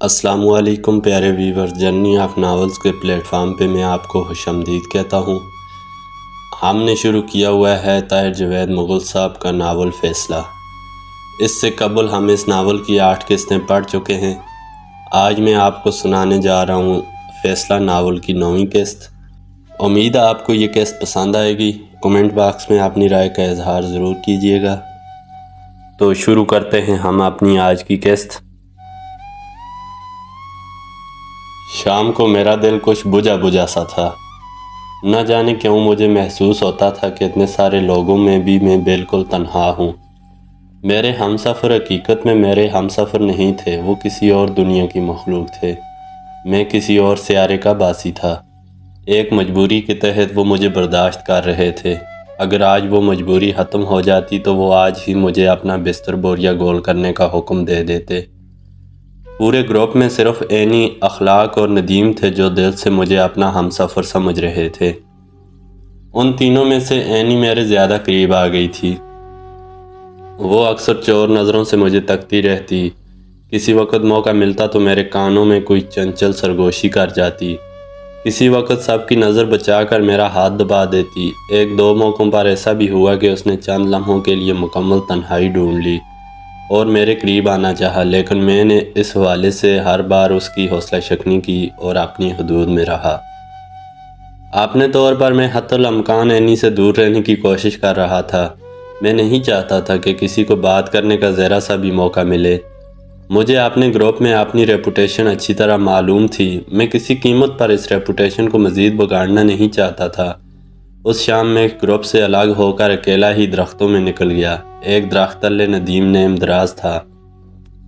السلام علیکم پیارے ویور، جرنی آف ناولز کے پلیٹ فارم پہ میں آپ کو خوش آمدید کہتا ہوں۔ ہم نے شروع کیا ہوا ہے طاہر جاوید مغل صاحب کا ناول فیصلہ۔ اس سے قبل ہم اس ناول کی 8 قسطیں پڑھ چکے ہیں۔ آج میں آپ کو سنانے جا رہا ہوں فیصلہ ناول کی 9ویں قسط۔ امید ہے آپ کو یہ قسط پسند آئے گی۔ کمنٹ باکس میں اپنی رائے کا اظہار ضرور کیجیے گا۔ تو شروع کرتے ہیں ہم اپنی آج کی قسط۔ شام کو میرا دل کچھ بجھا بجھا سا تھا۔ نہ جانے کیوں مجھے محسوس ہوتا تھا کہ اتنے سارے لوگوں میں بھی میں بالکل تنہا ہوں۔ میرے ہمسفر حقیقت میں میرے ہمسفر نہیں تھے، وہ کسی اور دنیا کی مخلوق تھے۔ میں کسی اور سیارے کا باسی تھا۔ ایک مجبوری کے تحت وہ مجھے برداشت کر رہے تھے۔ اگر آج وہ مجبوری ختم ہو جاتی تو وہ آج ہی مجھے اپنا بستر بوریا گول کرنے کا حکم دے دیتے۔ پورے گروپ میں صرف اینی، اخلاق اور ندیم تھے جو دل سے مجھے اپنا ہمسفر سمجھ رہے تھے۔ ان تینوں میں سے اینی میرے زیادہ قریب آ گئی تھی۔ وہ اکثر چور نظروں سے مجھے تکتی رہتی۔ کسی وقت موقع ملتا تو میرے کانوں میں کوئی چنچل سرگوشی کر جاتی۔ کسی وقت سب کی نظر بچا کر میرا ہاتھ دبا دیتی۔ 1-2 موقعوں پر ایسا بھی ہوا کہ اس نے چند لمحوں کے لیے مکمل تنہائی ڈھونڈ لی اور میرے قریب آنا چاہا، لیکن میں نے اس حوالے سے ہر بار اس کی حوصلہ شکنی کی اور اپنی حدود میں رہا۔ اپنے طور پر میں حتی الامکان اینی سے دور رہنے کی کوشش کر رہا تھا۔ میں نہیں چاہتا تھا کہ کسی کو بات کرنے کا ذرا سا بھی موقع ملے۔ مجھے اپنے گروپ میں اپنی ریپوٹیشن اچھی طرح معلوم تھی۔ میں کسی قیمت پر اس ریپوٹیشن کو مزید بگاڑنا نہیں چاہتا تھا۔ اس شام میں گروپ سے الگ ہو کر اکیلا ہی درختوں میں نکل گیا۔ ایک درخت تلے ندیم نیم دراز تھا۔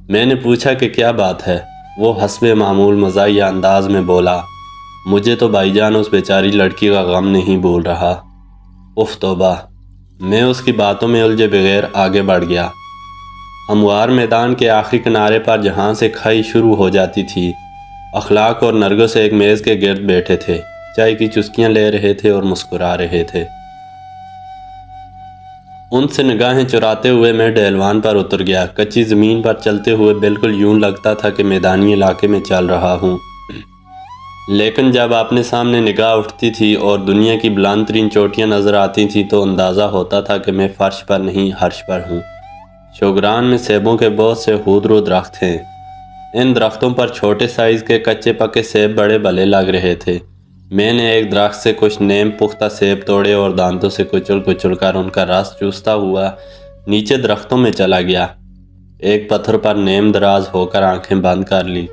میں نے پوچھا کہ کیا بات ہے؟ وہ حسب معمول مزاحیہ انداز میں بولا، مجھے تو بھائی جان اس بیچاری لڑکی کا غم نہیں بھول رہا۔ اف توبہ! میں اس کی باتوں میں الجھے بغیر آگے بڑھ گیا۔ ہموار میدان کے آخری کنارے پر جہاں سے کھائی شروع ہو جاتی تھی، اخلاق اور نرگس ایک میز کے گرد بیٹھے تھے، چائے کی چسکیاں لے رہے تھے اور مسکرا رہے تھے۔ ان سے نگاہیں چراتے ہوئے میں ڈہلوان پر اتر گیا۔ کچی زمین پر چلتے ہوئے بالکل یوں لگتا تھا کہ میدانی علاقے میں چل رہا ہوں، لیکن جب اپنے سامنے نگاہ اٹھتی تھی اور دنیا کی بلند ترین چوٹیاں نظر آتی تھیں تو اندازہ ہوتا تھا کہ میں فرش پر نہیں عرش پر ہوں۔ شوگران میں سیبوں کے بہت سے خودرو درخت ہیں۔ ان درختوں پر چھوٹے سائز کے کچے پکے سیب بڑے بھلے لگ رہے تھے۔ میں نے ایک درخت سے کچھ نیم پختہ سیب توڑے اور دانتوں سے کچل کچل کر ان کا رس چوستا ہوا نیچے درختوں میں چلا گیا۔ ایک پتھر پر نیم دراز ہو کر آنکھیں بند کر لی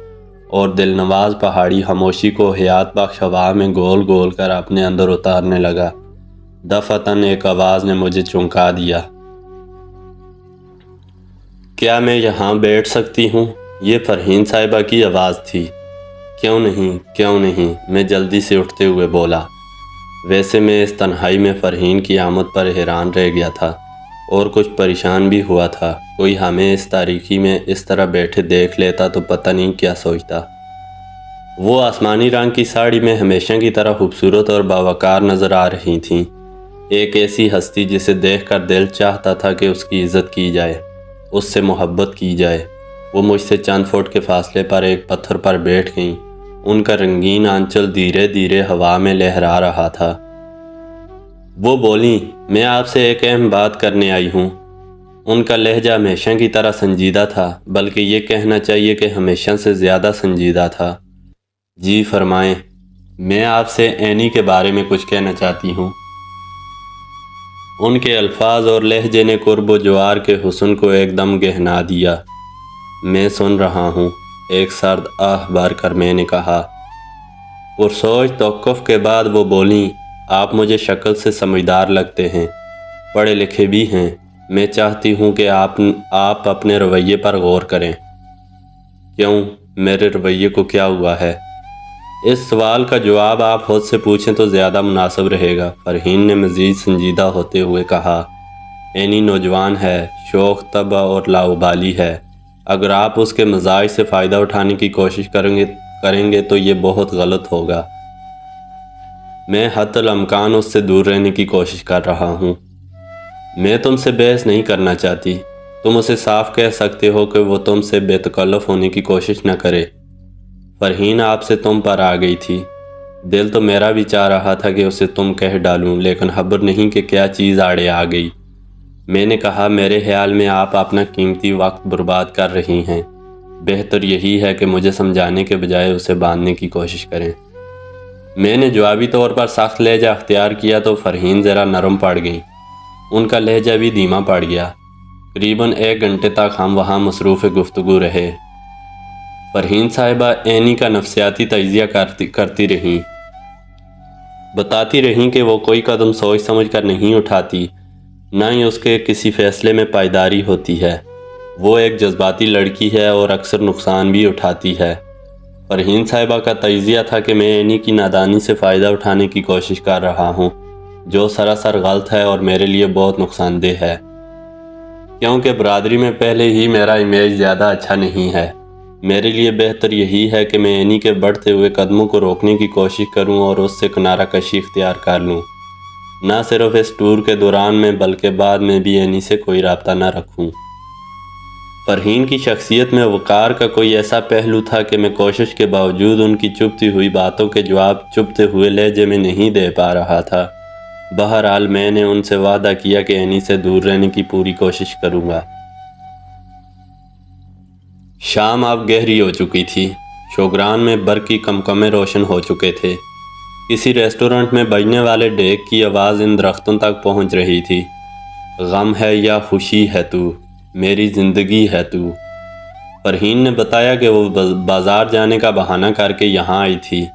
اور دل نواز پہاڑی خاموشی کو حیات بخش ہوا میں گول گول کر اپنے اندر اتارنے لگا۔ دفعتاً ایک آواز نے مجھے چونکا دیا۔ کیا میں یہاں بیٹھ سکتی ہوں؟ یہ فرحین صاحبہ کی آواز تھی۔ کیوں نہیں، کیوں نہیں، میں جلدی سے اٹھتے ہوئے بولا۔ ویسے میں اس تنہائی میں فرحین کی آمد پر حیران رہ گیا تھا اور کچھ پریشان بھی ہوا تھا۔ کوئی ہمیں اس تاریکی میں اس طرح بیٹھے دیکھ لیتا تو پتہ نہیں کیا سوچتا۔ وہ آسمانی رنگ کی ساڑی میں ہمیشہ کی طرح خوبصورت اور باوقار نظر آ رہی تھیں۔ ایک ایسی ہستی جسے دیکھ کر دل چاہتا تھا کہ اس کی عزت کی جائے، اس سے محبت کی جائے۔ وہ مجھ سے چند فٹ کے فاصلے پر ایک پتھر پر بیٹھ گئیں۔ ان کا رنگین آنچل دھیرے دھیرے ہوا میں لہرا رہا تھا۔ وہ بولیں، میں آپ سے ایک اہم بات کرنے آئی ہوں۔ ان کا لہجہ ہمیشہ کی طرح سنجیدہ تھا، بلکہ یہ کہنا چاہیے کہ ہمیشہ سے زیادہ سنجیدہ تھا۔ جی فرمائیں، میں آپ سے اینی کے بارے میں کچھ کہنا چاہتی ہوں۔ ان کے الفاظ اور لہجے نے قرب و جوار کے حسن کو ایک دم گہنا دیا۔ میں سن رہا ہوں، ایک سرد آہ بھر کر میں نے کہا۔ پرسوچ توقف کے بعد وہ بولیں، آپ مجھے شکل سے سمجھدار لگتے ہیں، پڑھے لکھے بھی ہیں۔ میں چاہتی ہوں کہ آپ اپنے رویے پر غور کریں۔ کیوں؟ میرے رویے کو کیا ہوا ہے؟ اس سوال کا جواب آپ خود سے پوچھیں تو زیادہ مناسب رہے گا، فرحین نے مزید سنجیدہ ہوتے ہوئے کہا۔ اینی نوجوان ہے، شوخ طبع اور لاابالی ہے۔ اگر آپ اس کے مزاج سے فائدہ اٹھانے کی کوشش کریں گے تو یہ بہت غلط ہوگا۔ میں حتی الامکان اس سے دور رہنے کی کوشش کر رہا ہوں۔ میں تم سے بحث نہیں کرنا چاہتی۔ تم اسے صاف کہہ سکتے ہو کہ وہ تم سے بے تکلف ہونے کی کوشش نہ کرے۔ فرحین آپ سے تم پر آ گئی تھی۔ دل تو میرا بھی چاہ رہا تھا کہ اسے تم کہہ ڈالوں، لیکن خبر نہیں کہ کیا چیز آڑے آ گئی۔ میں نے کہا، میرے خیال میں آپ اپنا قیمتی وقت برباد کر رہی ہیں، بہتر یہی ہے کہ مجھے سمجھانے کے بجائے اسے باندھنے کی کوشش کریں۔ میں نے جوابی طور پر سخت لہجہ اختیار کیا تو فرحین ذرا نرم پڑ گئیں۔ ان کا لہجہ بھی دھیما پڑ گیا۔ قریباً 1 گھنٹے تک ہم وہاں مصروف گفتگو رہے۔ فرحین صاحبہ اینی کا نفسیاتی تجزیہ کرتی رہیں، بتاتی رہیں کہ وہ کوئی قدم سوچ سمجھ کر نہیں اٹھاتی، نہ ہی اس کے کسی فیصلے میں پائیداری ہوتی ہے۔ وہ ایک جذباتی لڑکی ہے اور اکثر نقصان بھی اٹھاتی ہے۔ فرحین صاحبہ کا تجزیہ تھا کہ میں اینی کی نادانی سے فائدہ اٹھانے کی کوشش کر رہا ہوں، جو سراسر غلط ہے اور میرے لیے بہت نقصان دہ ہے، کیونکہ برادری میں پہلے ہی میرا امیج زیادہ اچھا نہیں ہے۔ میرے لیے بہتر یہی ہے کہ میں اینی کے بڑھتے ہوئے قدموں کو روکنے کی کوشش کروں اور اس سے کنارہ کشی اختیار کر لوں، نہ صرف اس ٹور کے دوران میں بلکہ بعد میں بھی اینی سے کوئی رابطہ نہ رکھوں۔ فرحین کی شخصیت میں وقار کا کوئی ایسا پہلو تھا کہ میں کوشش کے باوجود ان کی چپتی ہوئی باتوں کے جواب چپتے ہوئے لہجے میں نہیں دے پا رہا تھا۔ بہرحال میں نے ان سے وعدہ کیا کہ اینی سے دور رہنے کی پوری کوشش کروں گا۔ شام اب گہری ہو چکی تھی۔ شوگران میں برقی کمکمے روشن ہو چکے تھے۔ کسی ریسٹورنٹ میں بجنے والے ڈیک کی آواز ان درختوں تک پہنچ رہی تھی۔ غم ہے یا خوشی ہے تو، میری زندگی ہے تو۔ فرحین نے بتایا کہ وہ بازار جانے کا بہانہ کر کے یہاں آئی تھی۔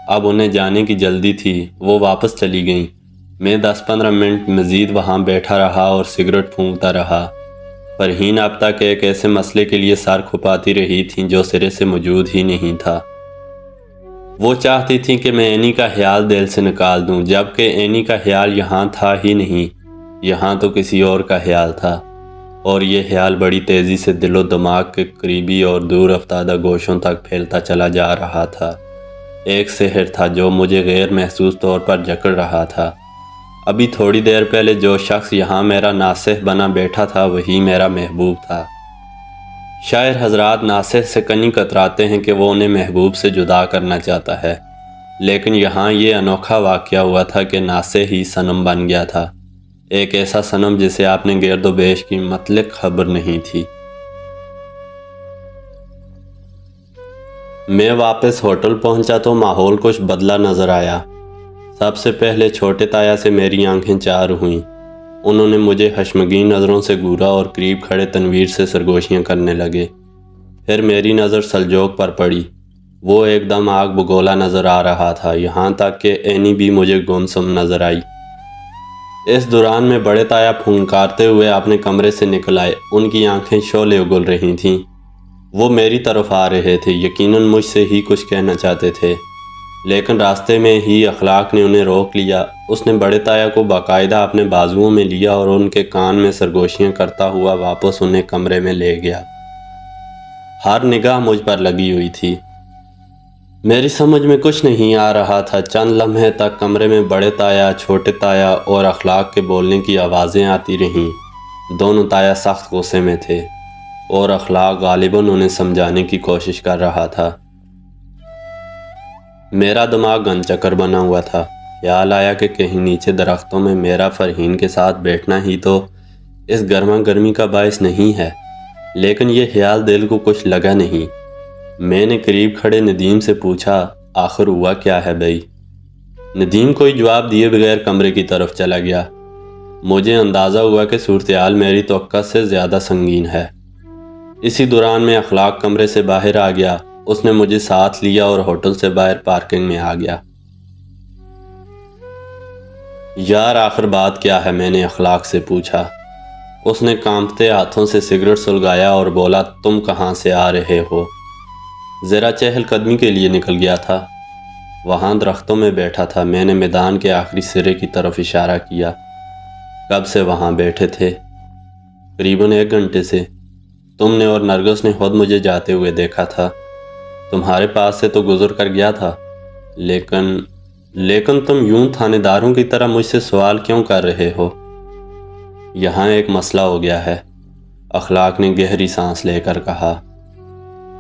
اب انہیں جانے کی جلدی تھی، وہ واپس چلی گئیں۔ میں 10-15 منٹ مزید وہاں بیٹھا رہا اور سگریٹ پھونکتا رہا۔ فرحین اب تک ایک ایسے مسئلے کے لیے سر کھپاتی رہی تھیں جو سرے سے موجود ہی نہیں تھا۔ وہ چاہتی تھیں کہ میں اینی کا خیال دل سے نکال دوں، جبکہ اینی کا خیال یہاں تھا ہی نہیں، یہاں تو کسی اور کا خیال تھا، اور یہ خیال بڑی تیزی سے دل و دماغ کے قریبی اور دور افتادہ گوشوں تک پھیلتا چلا جا رہا تھا۔ ایک سحر تھا جو مجھے غیر محسوس طور پر جکڑ رہا تھا۔ ابھی تھوڑی دیر پہلے جو شخص یہاں میرا ناصح بنا بیٹھا تھا وہی میرا محبوب تھا۔ شاعر حضرات ناصح سے کنی کتراتے ہیں کہ وہ انہیں محبوب سے جدا کرنا چاہتا ہے، لیکن یہاں یہ انوکھا واقعہ ہوا تھا کہ ناصح ہی صنم بن گیا تھا، ایک ایسا صنم جسے آپ نے گرد و بیش کی مطلق خبر نہیں تھی۔ میں واپس ہوٹل پہنچا تو ماحول کچھ بدلا نظر آیا۔ سب سے پہلے چھوٹے تایا سے میری آنکھیں چار ہوئیں۔ انہوں نے مجھے حشمگین نظروں سے گورا اور قریب کھڑے تنویر سے سرگوشیاں کرنے لگے۔ پھر میری نظر سلجوق پر پڑی۔ وہ ایک دم آگ بگولا نظر آ رہا تھا، یہاں تک کہ اینی بھی مجھے گمسم نظر آئی۔ اس دوران میں بڑے تایا پھنکارتے ہوئے اپنے کمرے سے نکل آئے۔ ان کی آنکھیں شعلے اگل رہی تھیں۔ وہ میری طرف آ رہے تھے، یقیناً مجھ سے ہی کچھ کہنا چاہتے تھے، لیکن راستے میں ہی اخلاق نے انہیں روک لیا۔ اس نے بڑے تایا کو باقاعدہ اپنے بازوؤں میں لیا اور ان کے کان میں سرگوشیاں کرتا ہوا واپس انہیں کمرے میں لے گیا۔ ہر نگاہ مجھ پر لگی ہوئی تھی۔ میری سمجھ میں کچھ نہیں آ رہا تھا۔ چند لمحے تک کمرے میں بڑے تایا، چھوٹے تایا اور اخلاق کے بولنے کی آوازیں آتی رہیں۔ دونوں تایا سخت غصے میں تھے اور اخلاق غالباً انہیں سمجھانے کی کوشش کر رہا تھا۔ میرا دماغ گن چکر بنا ہوا تھا۔ خیال آیا کہ کہیں نیچے درختوں میں میرا فرحین کے ساتھ بیٹھنا ہی تو اس گرما گرمی کا باعث نہیں ہے، لیکن یہ خیال دل کو کچھ لگا نہیں۔ میں نے قریب کھڑے ندیم سے پوچھا، آخر ہوا کیا ہے بھائی؟ ندیم کوئی جواب دیے بغیر کمرے کی طرف چلا گیا۔ مجھے اندازہ ہوا کہ صورتحال میری توقع سے زیادہ سنگین ہے۔ اسی دوران میں اخلاق کمرے سے باہر آ گیا۔ اس نے مجھے ساتھ لیا اور ہوٹل سے باہر پارکنگ میں آ گیا۔ یار آخر بات کیا ہے؟ میں نے اخلاق سے پوچھا۔ اس نے کانپتے ہاتھوں سے سگریٹ سلگایا اور بولا، تم کہاں سے آ رہے ہو؟ ذرا چہل قدمی کے لیے نکل گیا تھا۔ وہاں درختوں میں بیٹھا تھا۔ میں نے میدان کے آخری سرے کی طرف اشارہ کیا۔ کب سے وہاں بیٹھے تھے؟ قریباً 1 گھنٹے سے۔ تم نے اور نرگس نے خود مجھے جاتے ہوئے دیکھا تھا۔ تمہارے پاس سے تو گزر کر گیا تھا، لیکن تم یوں تھانے داروں کی طرح مجھ سے سوال کیوں کر رہے ہو؟ یہاں ایک مسئلہ ہو گیا ہے، اخلاق نے گہری سانس لے کر کہا۔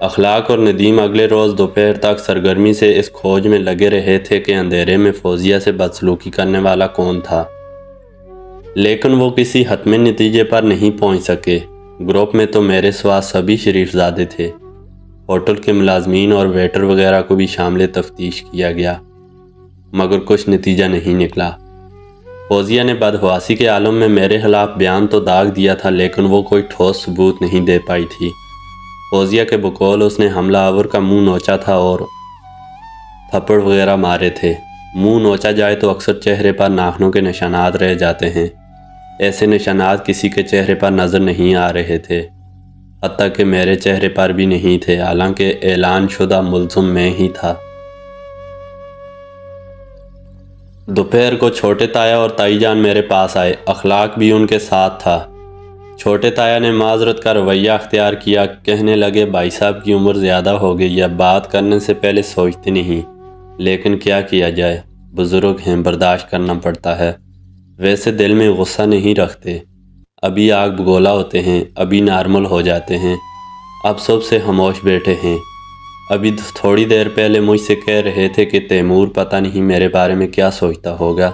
اخلاق اور ندیم اگلے روز دوپہر تک سرگرمی سے اس کھوج میں لگے رہے تھے کہ اندھیرے میں فوزیہ سے بدسلوکی کرنے والا کون تھا، لیکن وہ کسی حتمی نتیجے پر نہیں پہنچ سکے۔ گروپ میں تو میرے سوا سبھی شریف زادے تھے۔ ہوٹل کے ملازمین اور ویٹر وغیرہ کو بھی شامل تفتیش کیا گیا، مگر کچھ نتیجہ نہیں نکلا۔ فوزیہ نے بدحواسی کے عالم میں میرے خلاف بیان تو داغ دیا تھا، لیکن وہ کوئی ٹھوس ثبوت نہیں دے پائی تھی۔ فوزیہ کے بقول اس نے حملہ آور کا منہ نوچا تھا اور تھپڑ وغیرہ مارے تھے۔ منہ نوچا جائے تو اکثر چہرے پر ناخنوں کے نشانات رہ جاتے ہیں، ایسے نشانات کسی کے چہرے پر نظر نہیں آ رہے تھے، حتیٰ کہ میرے چہرے پر بھی نہیں تھے، حالانکہ اعلان شدہ ملزم میں ہی تھا۔ دوپہر کو چھوٹے تایا اور تائی جان میرے پاس آئے، اخلاق بھی ان کے ساتھ تھا۔ چھوٹے تایا نے معذرت کا رویہ اختیار کیا، کہنے لگے بھائی صاحب کی عمر زیادہ ہو گئی ہے، بات کرنے سے پہلے سوچتے نہیں، لیکن کیا کیا جائے، بزرگ ہیں، برداشت کرنا پڑتا ہے۔ ویسے دل میں غصہ نہیں رکھتے، ابھی آگ بگولا ہوتے ہیں، ابھی نارمل ہو جاتے ہیں، اب سب سے خاموش بیٹھے ہیں۔ ابھی تھوڑی دیر پہلے مجھ سے کہہ رہے تھے کہ تیمور پتہ نہیں میرے بارے میں کیا سوچتا ہوگا۔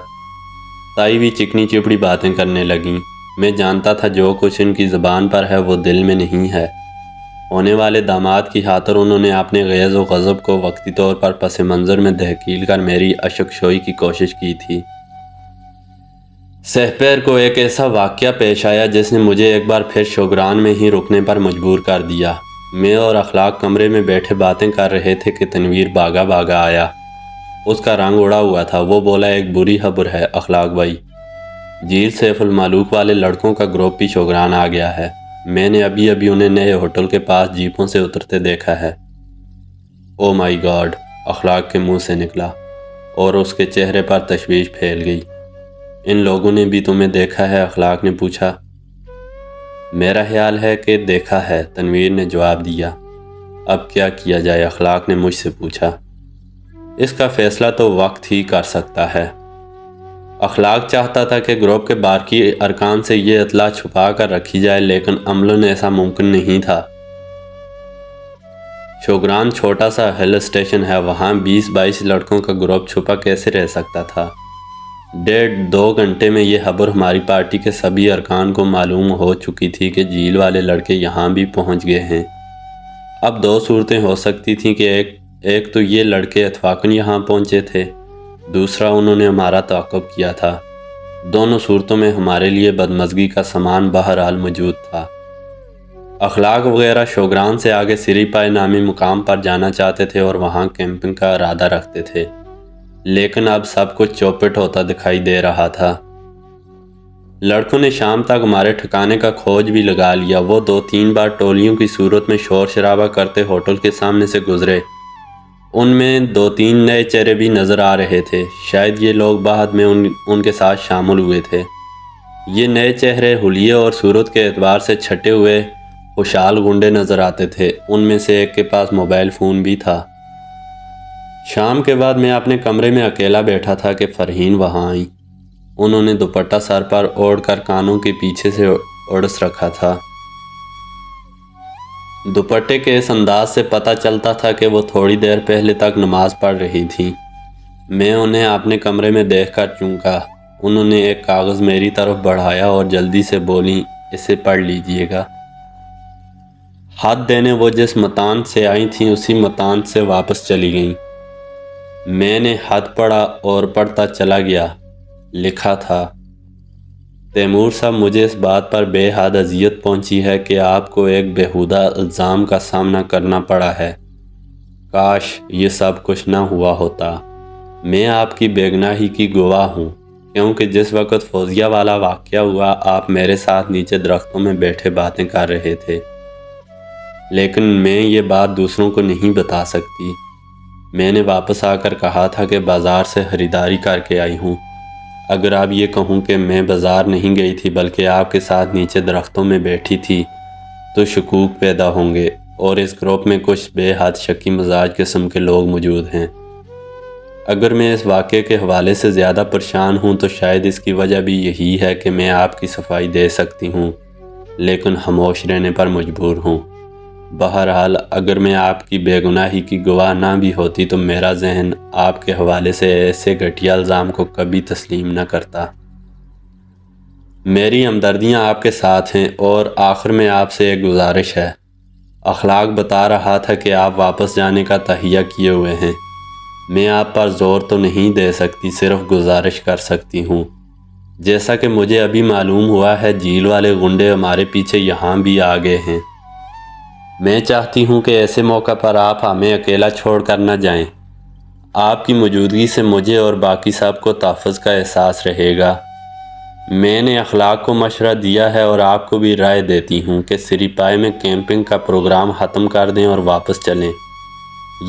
تائی بھی چکنی چپڑی باتیں کرنے لگیں۔ میں جانتا تھا جو کچھ ان کی زبان پر ہے وہ دل میں نہیں ہے۔ ہونے والے داماد کی خاطر انہوں نے اپنے غیظ و غضب کو وقتی طور پر پس منظر میں دھکیل کر میری اشک شوئی کی کوشش کی تھی۔ سحپیر کو ایک ایسا واقعہ پیش آیا جس نے مجھے ایک بار پھر شوگران میں ہی رکنے پر مجبور کر دیا۔ میں اور اخلاق کمرے میں بیٹھے باتیں کر رہے تھے کہ تنویر بھاگا بھاگا آیا۔ اس کا رنگ اڑا ہوا تھا۔ وہ بولا ایک بری خبر ہے اخلاق بھائی، جیل سیف الملوک والے لڑکوں کا گروپ بھی شوگران آ گیا ہے۔ میں نے ابھی انہیں نئے ہوٹل کے پاس جیپوں سے اترتے دیکھا ہے۔ او مائی گاڈ، اخلاق کے منہ سے نکلا اور اس کے چہرے پر تشویش پھیل گئی۔ ان لوگوں نے بھی تمہیں دیکھا ہے؟ اخلاق نے پوچھا۔ میرا خیال ہے کہ دیکھا ہے، تنویر نے جواب دیا۔ اب کیا کیا جائے؟ اخلاق نے مجھ سے پوچھا۔ اس کا فیصلہ تو وقت ہی کر سکتا ہے۔ اخلاق چاہتا تھا کہ گروپ کے باقی ارکان سے یہ اطلاع چھپا کر رکھی جائے، لیکن عملاً ایسا ممکن نہیں تھا۔ شوگران چھوٹا سا ہل اسٹیشن ہے، وہاں 20-22 لڑکوں کا گروپ چھپا کیسے رہ سکتا تھا؟ 1.5-2 گھنٹے میں یہ خبر ہماری پارٹی کے سبھی ارکان کو معلوم ہو چکی تھی کہ جیل والے لڑکے یہاں بھی پہنچ گئے ہیں۔ اب 2 صورتیں ہو سکتی تھیں کہ ایک تو یہ لڑکے اتفاقاً یہاں پہنچے تھے، دوسرا انہوں نے ہمارا تعاقب کیا تھا۔ دونوں صورتوں میں ہمارے لیے بدمزگی کا سامان بہرحال موجود تھا۔ اخلاق وغیرہ شوگران سے آگے سری پائے نامی مقام پر جانا چاہتے تھے اور وہاں کیمپنگ کا ارادہ رکھتے تھے، لیکن اب سب کچھ چوپٹ ہوتا دکھائی دے رہا تھا۔ لڑکوں نے شام تک ہمارے ٹھکانے کا کھوج بھی لگا لیا۔ وہ 2-3 بار ٹولیوں کی صورت میں شور شرابہ کرتے ہوٹل کے سامنے سے گزرے۔ ان میں 2-3 نئے چہرے بھی نظر آ رہے تھے، شاید یہ لوگ بعد میں ان کے ساتھ شامل ہوئے تھے۔ یہ نئے چہرے حلیے اور صورت کے اعتبار سے چھٹے ہوئے خوشحال گنڈے نظر آتے تھے۔ ان میں سے ایک کے پاس موبائل فون بھی تھا۔ شام کے بعد میں اپنے کمرے میں اکیلا بیٹھا تھا کہ فرحین وہاں آئیں۔ انہوں نے دوپٹہ سر پر اوڑھ کر کانوں کے پیچھے سے اڑس رکھا تھا۔ دوپٹے کے اس انداز سے پتہ چلتا تھا کہ وہ تھوڑی دیر پہلے تک نماز پڑھ رہی تھیں۔ میں انہیں اپنے کمرے میں دیکھ کر چونکا۔ انہوں نے ایک کاغذ میری طرف بڑھایا اور جلدی سے بولیں، اسے پڑھ لیجئے گا۔ ہاتھ دینے وہ جس متان سے آئی تھیں اسی متان سے واپس چلی گئیں۔ میں نے خط پڑھا اور پڑھتا چلا گیا۔ لکھا تھا، تیمور صاحب، مجھے اس بات پر بے حد اذیت پہنچی ہے کہ آپ کو ایک بیہودہ الزام کا سامنا کرنا پڑا ہے۔ کاش یہ سب کچھ نہ ہوا ہوتا۔ میں آپ کی بے گناہی کی گواہ ہوں، کیونکہ جس وقت فوزیہ والا واقعہ ہوا آپ میرے ساتھ نیچے درختوں میں بیٹھے باتیں کر رہے تھے، لیکن میں یہ بات دوسروں کو نہیں بتا سکتی۔ میں نے واپس آ کر کہا تھا کہ بازار سے خریداری کر کے آئی ہوں۔ اگر آپ یہ کہوں کہ میں بازار نہیں گئی تھی بلکہ آپ کے ساتھ نیچے درختوں میں بیٹھی تھی تو شکوک پیدا ہوں گے، اور اس گروپ میں کچھ بے حد شکی مزاج قسم کے لوگ موجود ہیں۔ اگر میں اس واقعے کے حوالے سے زیادہ پریشان ہوں تو شاید اس کی وجہ بھی یہی ہے کہ میں آپ کی صفائی دے سکتی ہوں، لیکن خاموش رہنے پر مجبور ہوں۔ بہرحال اگر میں آپ کی بے گناہی کی گواہ نہ بھی ہوتی تو میرا ذہن آپ کے حوالے سے ایسے گھٹیا الزام کو کبھی تسلیم نہ کرتا۔ میری ہمدردیاں آپ کے ساتھ ہیں، اور آخر میں آپ سے ایک گزارش ہے۔ اخلاق بتا رہا تھا کہ آپ واپس جانے کا تہیہ کیے ہوئے ہیں۔ میں آپ پر زور تو نہیں دے سکتی، صرف گزارش کر سکتی ہوں۔ جیسا کہ مجھے ابھی معلوم ہوا ہے، جھیل والے غنڈے ہمارے پیچھے یہاں بھی آ گئے ہیں۔ میں چاہتی ہوں کہ ایسے موقع پر آپ ہمیں اکیلا چھوڑ کر نہ جائیں۔ آپ کی موجودگی سے مجھے اور باقی سب کو تحفظ کا احساس رہے گا۔ میں نے اخلاق کو مشورہ دیا ہے اور آپ کو بھی رائے دیتی ہوں کہ سریپائے میں کیمپنگ کا پروگرام ختم کر دیں اور واپس چلیں۔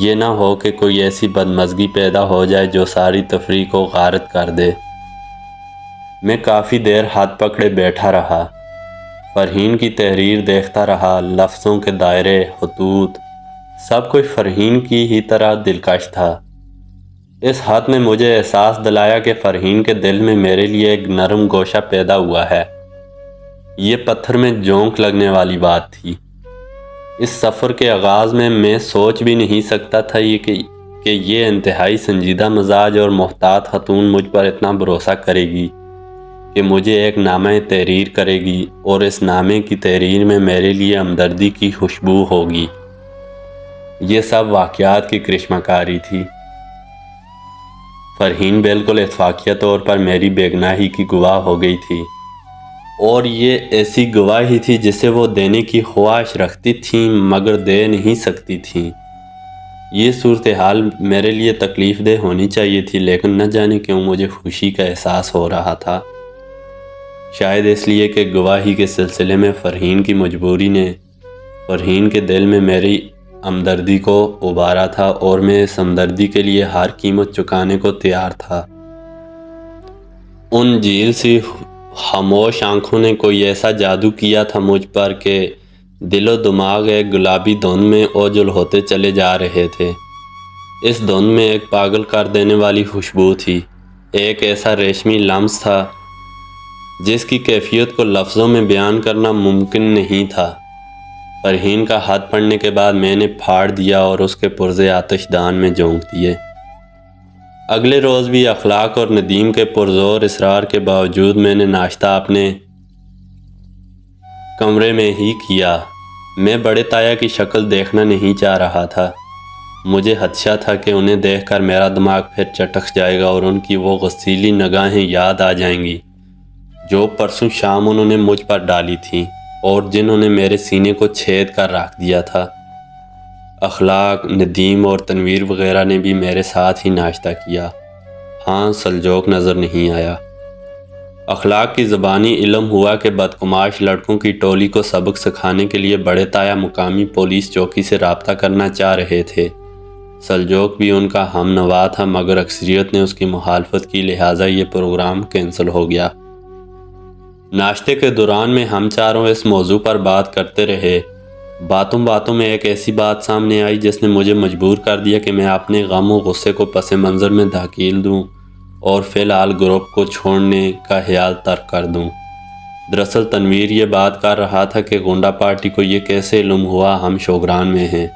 یہ نہ ہو کہ کوئی ایسی بدمزگی پیدا ہو جائے جو ساری تفریح کو غارت کر دے۔ میں کافی دیر ہاتھ پکڑے بیٹھا رہا، فرحین کی تحریر دیکھتا رہا۔ لفظوں کے دائرے، خطوط، سب کچھ فرحین کی ہی طرح دلکش تھا۔ اس خط نے مجھے احساس دلایا کہ فرحین کے دل میں میرے لیے ایک نرم گوشہ پیدا ہوا ہے۔ یہ پتھر میں جونک لگنے والی بات تھی۔ اس سفر کے آغاز میں سوچ بھی نہیں سکتا تھا کہ یہ انتہائی سنجیدہ مزاج اور محتاط خاتون مجھ پر اتنا بھروسہ کرے گی کہ مجھے ایک نامہ تحریر کرے گی، اور اس نامے کی تحریر میں میرے لیے ہمدردی کی خوشبو ہوگی۔ یہ سب واقعات کی کرشمہ کاری تھی۔ فرحین بالکل اتفاقیہ طور پر میری بے گناہی کی گواہ ہو گئی تھی، اور یہ ایسی گواہی تھی جسے وہ دینے کی خواہش رکھتی تھیں مگر دے نہیں سکتی تھیں۔ یہ صورتحال میرے لیے تکلیف دہ ہونی چاہیے تھی، لیکن نہ جانے کیوں مجھے خوشی کا احساس ہو رہا تھا۔ شاید اس لیے کہ گواہی کے سلسلے میں فرحین کی مجبوری نے فرحین کے دل میں میری ہمدردی کو ابارا تھا، اور میں اس ہمدردی کے لیے ہر قیمت چکانے کو تیار تھا۔ ان جھیل سی خاموش آنکھوں نے کوئی ایسا جادو کیا تھا مجھ پر کہ دل و دماغ ایک گلابی دھند میں اوجل ہوتے چلے جا رہے تھے۔ اس دھند میں ایک پاگل کر دینے والی خوشبو تھی، ایک ایسا ریشمی لمس تھا جس کی کیفیت کو لفظوں میں بیان کرنا ممکن نہیں تھا۔ فرحین کا خط پڑھنے کے بعد میں نے پھاڑ دیا اور اس کے پرزے آتش دان میں جھونک دیے۔ اگلے روز بھی اخلاق اور ندیم کے پرزور اصرار کے باوجود میں نے ناشتہ اپنے کمرے میں ہی کیا۔ میں بڑے تایا کی شکل دیکھنا نہیں چاہ رہا تھا۔ مجھے خدشہ تھا کہ انہیں دیکھ کر میرا دماغ پھر چٹک جائے گا اور ان کی وہ غسیلی نگاہیں یاد آ جائیں گی جو پرسوں شام انہوں نے مجھ پر ڈالی تھیں اور جنہوں نے میرے سینے کو چھید کر رکھ دیا تھا۔ اخلاق، ندیم اور تنویر وغیرہ نے بھی میرے ساتھ ہی ناشتہ کیا۔ ہاں، سلجوق نظر نہیں آیا۔ اخلاق کی زبانی علم ہوا کہ بدقماش لڑکوں کی ٹولی کو سبق سکھانے کے لیے بڑے تایا مقامی پولیس چوکی سے رابطہ کرنا چاہ رہے تھے۔ سلجوق بھی ان کا ہم نوا تھا، مگر اکثریت نے اس کی مخالفت کی، لہٰذا یہ پروگرام کینسل ہو گیا۔ ناشتے کے دوران میں ہم چاروں اس موضوع پر بات کرتے رہے۔ باتوں باتوں میں ایک ایسی بات سامنے آئی جس نے مجھے مجبور کر دیا کہ میں اپنے غم و غصے کو پس منظر میں دھکیل دوں اور فی الحال گروپ کو چھوڑنے کا خیال ترک کر دوں۔ دراصل تنویر یہ بات کر رہا تھا کہ گنڈا پارٹی کو یہ کیسے علم ہوا ہم شوگران میں ہیں۔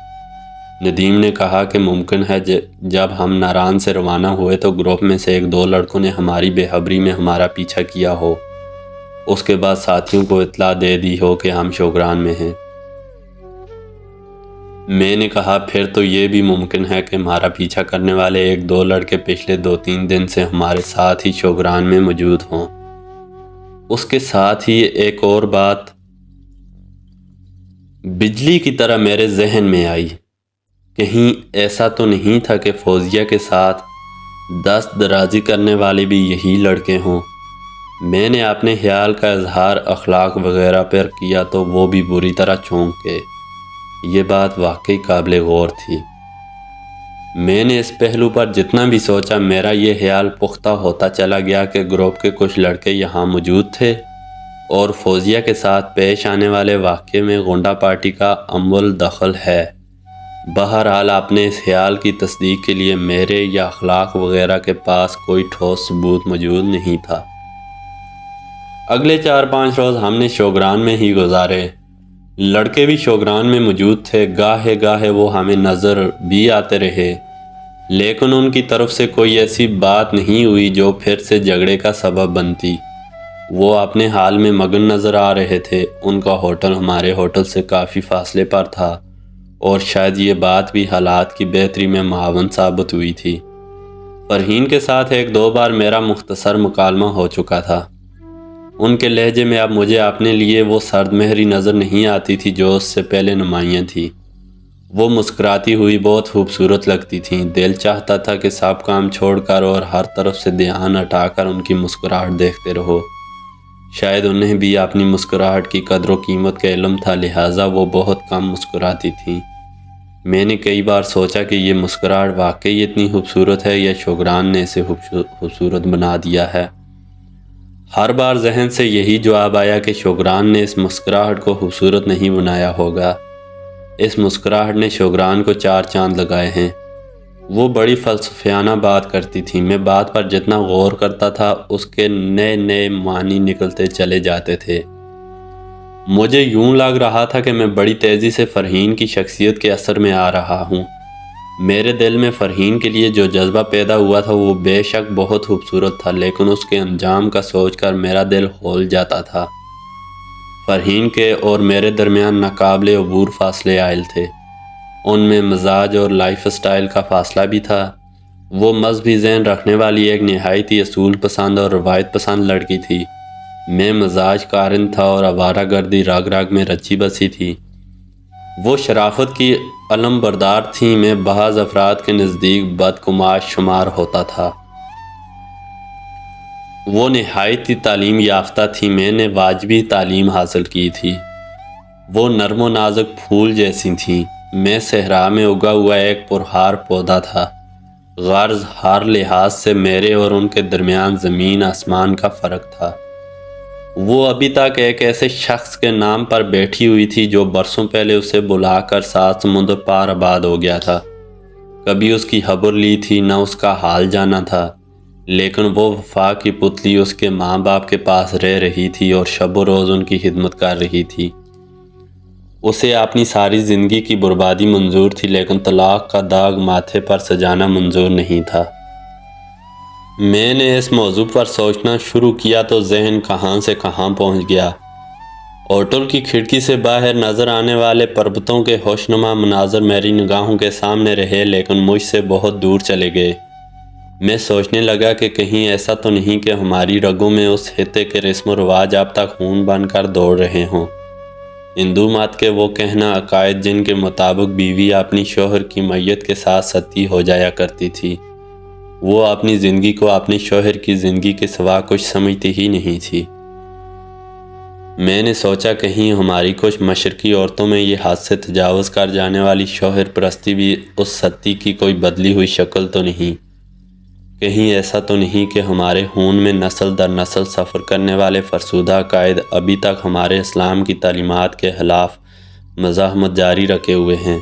ندیم نے کہا کہ ممکن ہے جب ہم ناران سے روانہ ہوئے تو گروپ میں سے ایک دو لڑکوں نے ہماری بے خبری میں ہمارا پیچھا کیا ہو، اس کے بعد ساتھیوں کو اطلاع دے دی ہو کہ ہم شوگران میں ہیں۔ میں نے کہا پھر تو یہ بھی ممکن ہے کہ ہمارا پیچھا کرنے والے ایک دو لڑکے پچھلے 2-3 دن سے ہمارے ساتھ ہی شوگران میں موجود ہوں۔ اس کے ساتھ ہی ایک اور بات بجلی کی طرح میرے ذہن میں آئی، کہیں ایسا تو نہیں تھا کہ فوزیہ کے ساتھ دست درازی کرنے والے بھی یہی لڑکے ہوں۔ میں نے اپنے خیال کا اظہار اخلاق وغیرہ پر کیا تو وہ بھی بری طرح چونک گئے۔ یہ بات واقعی قابل غور تھی۔ میں نے اس پہلو پر جتنا بھی سوچا، میرا یہ خیال پختہ ہوتا چلا گیا کہ گروپ کے کچھ لڑکے یہاں موجود تھے اور فوزیہ کے ساتھ پیش آنے والے واقعے میں گنڈا پارٹی کا امول دخل ہے۔ بہرحال اپنے اس خیال کی تصدیق کے لیے میرے یا اخلاق وغیرہ کے پاس کوئی ٹھوس ثبوت موجود نہیں تھا۔ اگلے 4-5 روز ہم نے شوگران میں ہی گزارے۔ لڑکے بھی شوگران میں موجود تھے، گاہے گاہے وہ ہمیں نظر بھی آتے رہے، لیکن ان کی طرف سے کوئی ایسی بات نہیں ہوئی جو پھر سے جھگڑے کا سبب بنتی۔ وہ اپنے حال میں مگن نظر آ رہے تھے۔ ان کا ہوٹل ہمارے ہوٹل سے کافی فاصلے پر تھا اور شاید یہ بات بھی حالات کی بہتری میں معاون ثابت ہوئی تھی۔ فرحین کے ساتھ ایک دو بار میرا مختصر مکالمہ ہو چکا تھا۔ ان کے لہجے میں اب مجھے اپنے لیے وہ سرد مہری نظر نہیں آتی تھی جو اس سے پہلے نمایاں تھی۔ وہ مسکراتی ہوئی بہت خوبصورت لگتی تھیں۔ دل چاہتا تھا کہ سب کام چھوڑ کر اور ہر طرف سے دھیان ہٹا کر ان کی مسکراہٹ دیکھتے رہو۔ شاید انہیں بھی اپنی مسکراہٹ کی قدر و قیمت کا علم تھا، لہٰذا وہ بہت کم مسکراتی تھیں۔ میں نے کئی بار سوچا کہ یہ مسکراہٹ واقعی اتنی خوبصورت ہے یا شوگران نے اسے خوبصورت بنا دیا ہے۔ ہر بار ذہن سے یہی جواب آیا کہ شوگران نے اس مسکراہٹ کو خوبصورت نہیں بنایا ہوگا، اس مسکراہٹ نے شوگران کو چار چاند لگائے ہیں۔ وہ بڑی فلسفیانہ بات کرتی تھی۔ میں بات پر جتنا غور کرتا تھا اس کے نئے نئے معنی نکلتے چلے جاتے تھے۔ مجھے یوں لگ رہا تھا کہ میں بڑی تیزی سے فرحین کی شخصیت کے اثر میں آ رہا ہوں۔ میرے دل میں فرحین کے لیے جو جذبہ پیدا ہوا تھا وہ بے شک بہت خوبصورت تھا، لیکن اس کے انجام کا سوچ کر میرا دل ہول جاتا تھا۔ فرحین کے اور میرے درمیان ناقابل عبور فاصلے عائل تھے۔ ان میں مزاج اور لائف سٹائل کا فاصلہ بھی تھا۔ وہ مذہبی ذہن رکھنے والی ایک نہایت ہی اصول پسند اور روایت پسند لڑکی تھی۔ میں مزاج قارن تھا اور آوارہ گردی رگ رگ میں رچی بسی تھی۔ وہ شرافت کی علم بردار تھیں۔ میں بعض افراد کے نزدیک بدقماش شمار ہوتا تھا۔ وہ نہایت ہی تعلیم یافتہ تھی۔ میں نے واجبی تعلیم حاصل کی تھی۔ وہ نرم و نازک پھول جیسی تھیں۔ میں صحرا میں اگا ہوا ایک پرہار پودا تھا۔ غرض ہر لحاظ سے میرے اور ان کے درمیان زمین آسمان کا فرق تھا۔ وہ ابھی تک ایک ایسے شخص کے نام پر بیٹھی ہوئی تھی جو برسوں پہلے اسے بلا کر 7 سمندر پار آباد ہو گیا تھا۔ کبھی اس کی خبر لی تھی نہ اس کا حال جانا تھا، لیکن وہ وفا کی پتلی اس کے ماں باپ کے پاس رہ رہی تھی اور شب و روز ان کی خدمت کر رہی تھی۔ اسے اپنی ساری زندگی کی بربادی منظور تھی، لیکن طلاق کا داغ ماتھے پر سجانا منظور نہیں تھا۔ میں نے اس موضوع پر سوچنا شروع کیا تو ذہن کہاں سے کہاں پہنچ گیا۔ ہوٹل کی کھڑکی سے باہر نظر آنے والے پربتوں کے خوشنما مناظر میری نگاہوں کے سامنے رہے، لیکن مجھ سے بہت دور چلے گئے۔ میں سوچنے لگا کہ کہیں ایسا تو نہیں کہ ہماری رگوں میں اس خطے کے رسم و رواج اب تک خون بن کر دوڑ رہے ہوں۔ ہندو مت کے وہ کہنا عقائد جن کے مطابق بیوی اپنی شوہر کی میت کے ساتھ ستی ہو جایا کرتی تھی، وہ اپنی زندگی کو اپنے شوہر کی زندگی کے سوا کچھ سمجھتی ہی نہیں تھی۔ میں نے سوچا کہیں ہماری کچھ مشرقی عورتوں میں یہ حد سے تجاوز کر جانے والی شوہر پرستی بھی اس ستی کی کوئی بدلی ہوئی شکل تو نہیں؟ کہیں ایسا تو نہیں کہ ہمارے خون میں نسل در نسل سفر کرنے والے فرسودہ عقائد ابھی تک ہمارے اسلام کی تعلیمات کے خلاف مزاحمت جاری رکھے ہوئے ہیں؟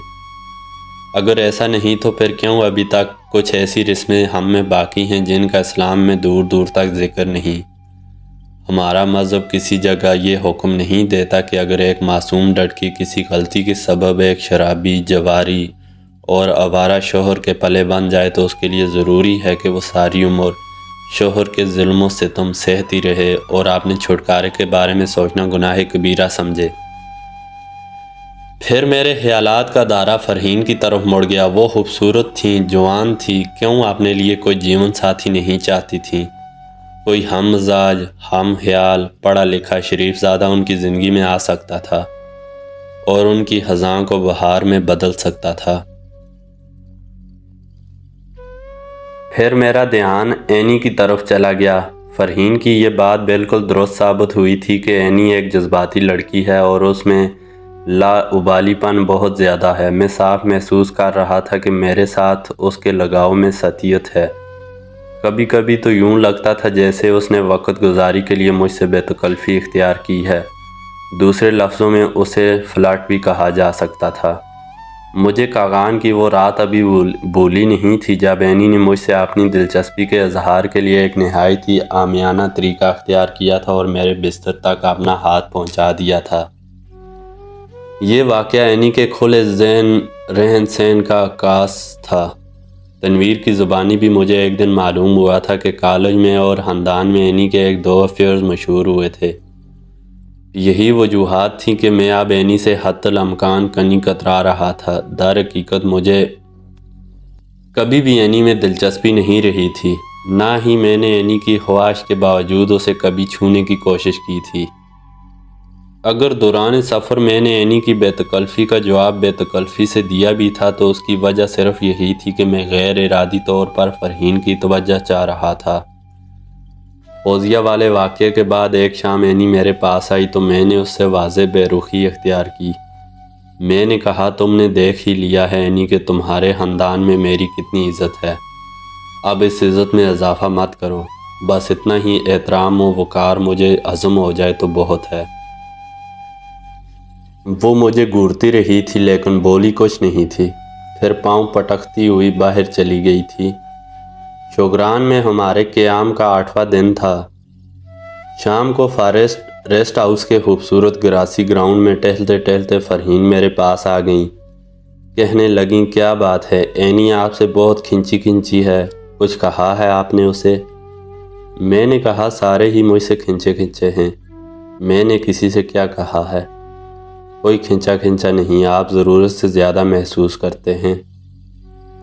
اگر ایسا نہیں تو پھر کیوں ابھی تک کچھ ایسی رسمیں ہم میں باقی ہیں جن کا اسلام میں دور دور تک ذکر نہیں؟ ہمارا مذہب کسی جگہ یہ حکم نہیں دیتا کہ اگر ایک معصوم لڑکی کسی غلطی کے سبب ایک شرابی، جواری اور آوارہ شوہر کے پلے بن جائے تو اس کے لیے ضروری ہے کہ وہ ساری عمر شوہر کے ظلم و ستم سہتی رہے اور اپنے چھٹکارے کے بارے میں سوچنا گناہ کبیرہ سمجھے۔ پھر میرے خیالات کا دائرہ فرحین کی طرف مڑ گیا۔ وہ خوبصورت تھیں، جوان تھیں، کیوں اپنے لیے کوئی جیون ساتھی نہیں چاہتی تھیں؟ کوئی ہم مزاج، ہم خیال، پڑھا لکھا شریف زادہ ان کی زندگی میں آ سکتا تھا اور ان کی خزاں کو بہار میں بدل سکتا تھا۔ پھر میرا دھیان اینی کی طرف چلا گیا۔ فرحین کی یہ بات بالکل درست ثابت ہوئی تھی کہ اینی ایک جذباتی لڑکی ہے اور اس میں لا ابالی پن بہت زیادہ ہے۔ میں صاف محسوس کر رہا تھا کہ میرے ساتھ اس کے لگاؤ میں سطحیت ہے۔ کبھی کبھی تو یوں لگتا تھا جیسے اس نے وقت گزاری کے لیے مجھ سے بے تکلفی اختیار کی ہے۔ دوسرے لفظوں میں اسے فلرٹ بھی کہا جا سکتا تھا۔ مجھے کاغان کی وہ رات ابھی بھولی نہیں تھی جب اینی نے مجھ سے اپنی دلچسپی کے اظہار کے لیے ایک نہایت ہی عامیانہ طریقہ اختیار کیا تھا اور میرے بستر تک اپنا ہاتھ پہنچا دیا تھا۔ یہ واقعہ اینی کے کھلے ذہن رہن سہن کا عکاس تھا۔ تنویر کی زبانی بھی مجھے ایک دن معلوم ہوا تھا کہ کالج میں اور خاندان میں اینی کے ایک دو افیئرز مشہور ہوئے تھے۔ یہی وجوہات تھیں کہ میں اب اینی سے حتی الامکان کنی کترا رہا تھا۔ در حقیقت مجھے کبھی بھی اینی میں دلچسپی نہیں رہی تھی، نہ ہی میں نے اینی کی خواہش کے باوجود اسے کبھی چھونے کی کوشش کی تھی۔ اگر دوران سفر میں نے اینی کی بے تکلفی کا جواب بے تکلفی سے دیا بھی تھا تو اس کی وجہ صرف یہی تھی کہ میں غیر ارادی طور پر فرحین کی توجہ چاہ رہا تھا۔ فوزیہ والے واقعے کے بعد ایک شام اینی میرے پاس آئی تو میں نے اس سے واضح بے رخی اختیار کی۔ میں نے کہا تم نے دیکھ ہی لیا ہے اینی کہ تمہارے خاندان میں میری کتنی عزت ہے، اب اس عزت میں اضافہ مت کرو، بس اتنا ہی احترام و وقار مجھے عزم ہو جائے تو بہت ہے۔ وہ مجھے گھورتی رہی تھی لیکن بولی کچھ نہیں تھی، پھر پاؤں پٹکتی ہوئی باہر چلی گئی تھی۔ شوگران میں ہمارے قیام کا 8واں دن تھا۔ شام کو فارسٹ ریسٹ ہاؤس کے خوبصورت گراسی گراؤنڈ میں ٹہلتے ٹہلتے فرحین میرے پاس آ گئیں۔ کہنے لگیں کیا بات ہے، اینی آپ سے بہت کھنچی کھنچی ہے، کچھ کہا ہے آپ نے اسے؟ میں نے کہا سارے ہی مجھ سے کھنچے کھنچے ہیں، میں نے کسی سے کیا کہا ہے؟ کوئی کھنچا کھنچا نہیں، آپ ضرورت سے زیادہ محسوس کرتے ہیں،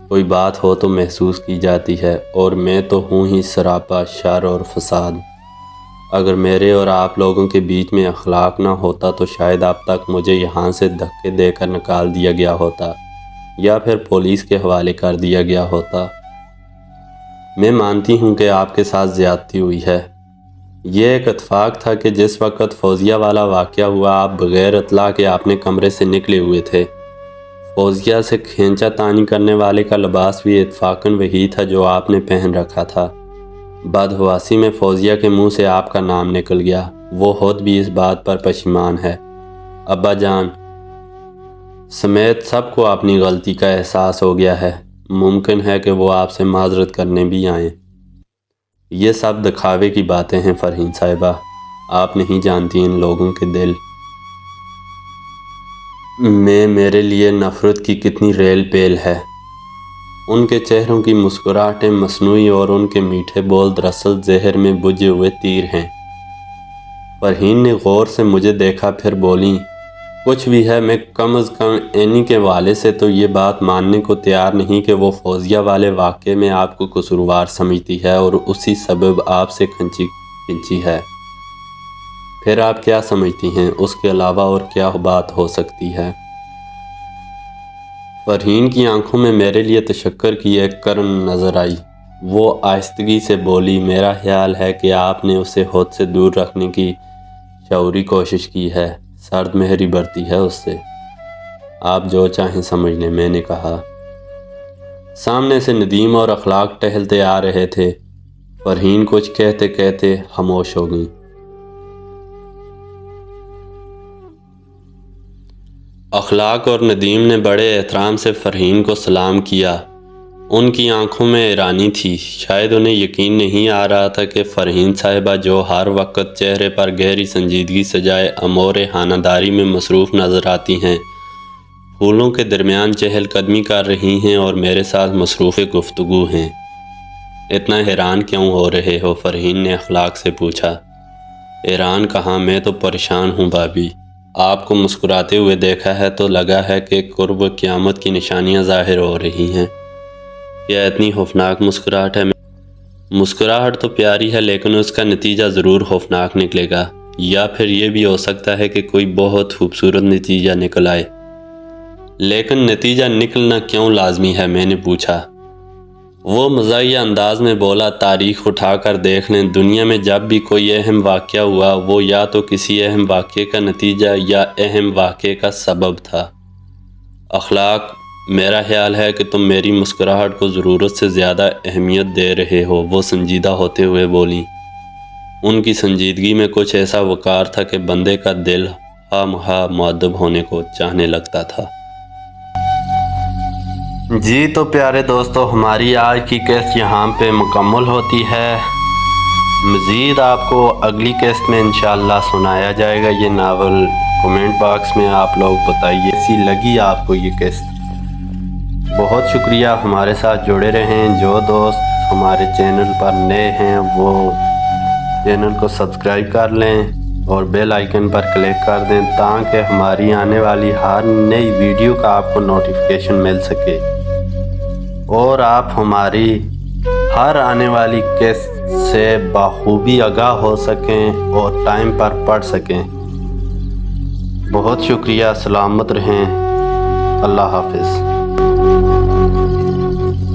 کوئی بات ہو تو محسوس کی جاتی ہے، اور میں تو ہوں ہی سراپا شر اور فساد۔ اگر میرے اور آپ لوگوں کے بیچ میں اخلاق نہ ہوتا تو شاید اب تک مجھے یہاں سے دھکے دے کر نکال دیا گیا ہوتا یا پھر پولیس کے حوالے کر دیا گیا ہوتا۔ میں مانتی ہوں کہ آپ کے ساتھ زیادتی ہوئی ہے۔ یہ ایک اتفاق تھا کہ جس وقت فوزیہ والا واقعہ ہوا آپ بغیر اطلاع کے اپنے کمرے سے نکلے ہوئے تھے۔ فوزیہ سے کھینچا تانی کرنے والے کا لباس بھی اتفاقاً وہی تھا جو آپ نے پہن رکھا تھا۔ بدحواسی میں فوزیہ کے منہ سے آپ کا نام نکل گیا، وہ خود بھی اس بات پر پشیمان ہے۔ ابا جان سمیت سب کو اپنی غلطی کا احساس ہو گیا ہے، ممکن ہے کہ وہ آپ سے معذرت کرنے بھی آئیں۔ یہ سب دکھاوے کی باتیں ہیں فرحین صاحبہ، آپ نہیں جانتی ان لوگوں کے دل میں میرے لیے نفرت کی کتنی ریل پیل ہے۔ ان کے چہروں کی مسکراہٹیں مصنوعی اور ان کے میٹھے بول دراصل زہر میں بجھے ہوئے تیر ہیں۔ فرحین نے غور سے مجھے دیکھا، پھر بولیں کچھ بھی ہے، میں کم از کم اینی کے والے سے تو یہ بات ماننے کو تیار نہیں کہ وہ فوزیہ والے واقعے میں آپ کو قصوروار سمجھتی ہے اور اسی سبب آپ سے کھنچی ہے۔ پھر آپ کیا سمجھتی ہیں اس کے علاوہ اور کیا بات ہو سکتی ہے؟ فرحین کی آنکھوں میں میرے لیے تشکر کی ایک کرن نظر آئی۔ وہ آہستگی سے بولی میرا خیال ہے کہ آپ نے اسے خود سے دور رکھنے کی شعوری کوشش کی ہے، سرد مہری برتی ہے اس سے۔ آپ جو چاہیں سمجھ لیں، میں نے کہا۔ سامنے سے ندیم اور اخلاق ٹہلتے آ رہے تھے۔ فرحین کچھ کہتے کہتے خاموش ہو گئیں۔ اخلاق اور ندیم نے بڑے احترام سے فرحین کو سلام کیا۔ ان کی آنکھوں میں حیرانی تھی، شاید انہیں یقین نہیں آ رہا تھا کہ فرحین صاحبہ جو ہر وقت چہرے پر گہری سنجیدگی سجائے امور خانہ داری میں مصروف نظر آتی ہیں، پھولوں کے درمیان چہل قدمی کر رہی ہیں اور میرے ساتھ مصروف گفتگو ہیں۔ اتنا حیران کیوں ہو رہے ہو؟ فرحین نے اخلاق سے پوچھا۔ حیران کہاں، میں تو پریشان ہوں بھابی، آپ کو مسکراتے ہوئے دیکھا ہے تو لگا ہے کہ قرب قیامت کی نشانیاں ظاہر ہو رہی ہیں۔ کیا اتنی خوفناک مسکراہٹ ہے؟ مسکراہٹ تو پیاری ہے لیکن اس کا نتیجہ ضرور خوفناک نکلے گا، یا پھر یہ بھی ہو سکتا ہے کہ کوئی بہت خوبصورت نتیجہ نکل آئے۔ لیکن نتیجہ نکلنا کیوں لازمی ہے؟ میں نے پوچھا۔ وہ مزاحیہ انداز میں بولا تاریخ اٹھا کر دیکھ لیں، دنیا میں جب بھی کوئی اہم واقعہ ہوا وہ یا تو کسی اہم واقعے کا نتیجہ یا اہم واقعے کا سبب تھا۔ اخلاق میرا خیال ہے کہ تم میری مسکراہٹ کو ضرورت سے زیادہ اہمیت دے رہے ہو، وہ سنجیدہ ہوتے ہوئے بولیں۔ ان کی سنجیدگی میں کچھ ایسا وقار تھا کہ بندے کا دل خواہ مخواہ مؤدب ہونے کو چاہنے لگتا تھا۔ جی تو پیارے دوستو، ہماری آج کی قسط یہاں پہ مکمل ہوتی ہے۔ مزید آپ کو اگلی قسط میں انشاءاللہ سنایا جائے گا یہ ناول کمنٹ باکس میں آپ لوگ بتائیے کیسی لگی آپ کو یہ قسط۔ بہت شکریہ، ہمارے ساتھ جڑے رہیں۔ جو دوست ہمارے چینل پر نئے ہیں وہ چینل کو سبسکرائب کر لیں اور بیل آئیکن پر کلک کر دیں تاکہ ہماری آنے والی ہر نئی ویڈیو کا آپ کو نوٹیفیکیشن مل سکے اور آپ ہماری ہر آنے والی قسط سے بخوبی آگاہ ہو سکیں اور ٹائم پر پڑھ سکیں۔ بہت شکریہ، سلامت رہیں، اللہ حافظ۔